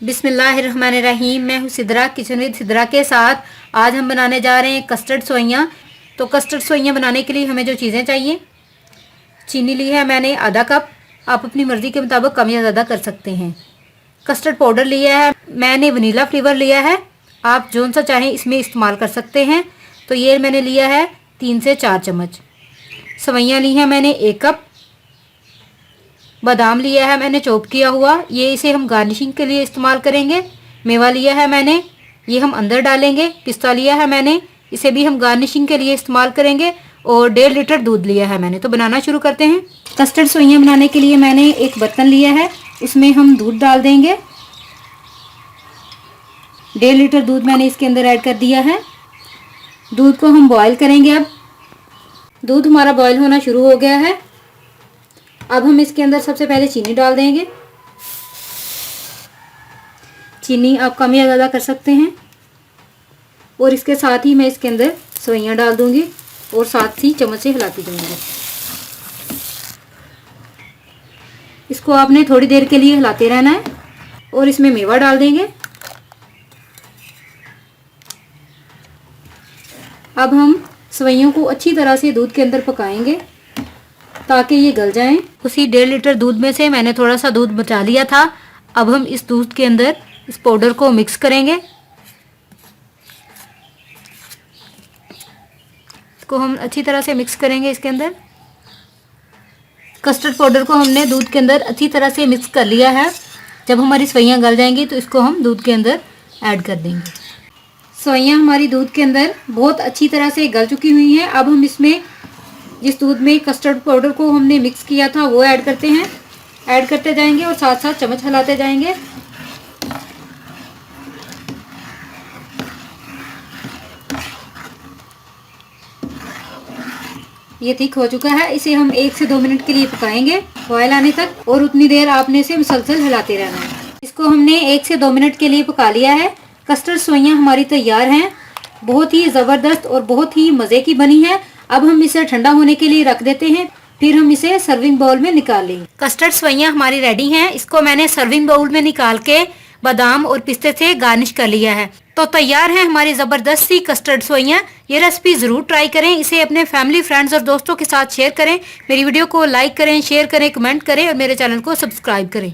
बिस्मिल्लाहिर्रहमानिर्रहीम। मैं हूँ सिद्रा, किचन विद सिद्रा के साथ। आज हम बनाने जा रहे हैं कस्टर्ड सोइयाँ। तो कस्टर्ड सोइयाँ बनाने के लिए हमें जो चीज़ें चाहिए, चीनी ली है मैंने आधा कप, आप अपनी मर्ज़ी के मुताबिक कम या ज़्यादा कर सकते हैं। कस्टर्ड पाउडर लिया है मैंने, वनीला फ्लेवर लिया है, आप जौन सा चाहें इसमें इस्तेमाल कर सकते हैं। तो ये मैंने लिया है 3 से 4 चम्मच। सेवइयाँ ली हैं मैंने 1 कप। बादाम लिया है मैंने चॉप किया हुआ, ये इसे हम गार्निशिंग के लिए इस्तेमाल करेंगे। मेवा लिया है मैंने, ये हम अंदर डालेंगे। पिस्ता लिया है मैंने, इसे भी हम गार्निशिंग के लिए इस्तेमाल करेंगे। और 1.5 लीटर दूध लिया है मैंने। तो बनाना शुरू करते हैं। कस्टर्ड सोइयाँ बनाने के लिए मैंने एक बर्तन लिया है, उसमें हम दूध डाल देंगे। 1.5 लीटर दूध मैंने इसके अंदर ऐड कर दिया है। दूध को हम बॉयल करेंगे। अब दूध हमारा बॉयल होना शुरू हो गया है। अब हम इसके अंदर सबसे पहले चीनी डाल देंगे। चीनी आप कम या ज़्यादा कर सकते हैं। और इसके साथ ही मैं इसके अंदर सेवइयाँ डाल दूंगी और साथ ही चम्मच से हिलाती जाऊंगी। इसको आपने थोड़ी देर के लिए हिलाते रहना है। और इसमें मेवा डाल देंगे। अब हम सेवइयों को अच्छी तरह से दूध के अंदर पकाएंगे ताकि ये गल जाएं। उसी 1.5 लीटर दूध में से मैंने थोड़ा सा दूध बचा लिया था। अब हम इस दूध के अंदर इस पाउडर को मिक्स करेंगे। इसको हम अच्छी तरह से मिक्स करेंगे। इसके अंदर कस्टर्ड पाउडर को हमने दूध के अंदर अच्छी तरह से मिक्स कर लिया है। जब हमारी सेवइयाँ गल जाएंगी तो इसको हम दूध के अंदर ऐड कर देंगे। सेवइयाँ हमारी दूध के अंदर बहुत अच्छी तरह से गल चुकी हुई हैं। अब हम इसमें जिस दूध में कस्टर्ड पाउडर को हमने मिक्स किया था वो ऐड करते हैं। ऐड करते जाएंगे और साथ साथ चम्मच हिलाते जाएंगे। ये थिक हो चुका है। इसे हम 1 से 2 मिनट के लिए पकाएंगे बॉयल आने तक। और उतनी देर आपने इसे मुसलसल हिलाते रहना है। इसको हमने 1 से 2 मिनट के लिए पका लिया है। कस्टर्ड सोइयाँ हमारी तैयार हैं। बहुत ही ज़बरदस्त और बहुत ही मज़े की बनी है। अब हम इसे ठंडा होने के लिए रख देते हैं, फिर हम इसे सर्विंग बाउल में निकाल लेंगे। कस्टर्ड सेवइयाँ हमारी रेडी हैं। इसको मैंने सर्विंग बाउल में निकाल के बादाम और पिस्ते से गार्निश कर लिया है। तो तैयार है हमारी ज़बरदस्त सी कस्टर्ड सेवइयाँ। ये रेसिपी ज़रूर ट्राई करें। इसे अपने फैमिली, फ्रेंड्स और दोस्तों के साथ शेयर करें। मेरी वीडियो को लाइक करें, शेयर करें, कमेंट करें और मेरे चैनल को सब्सक्राइब करें।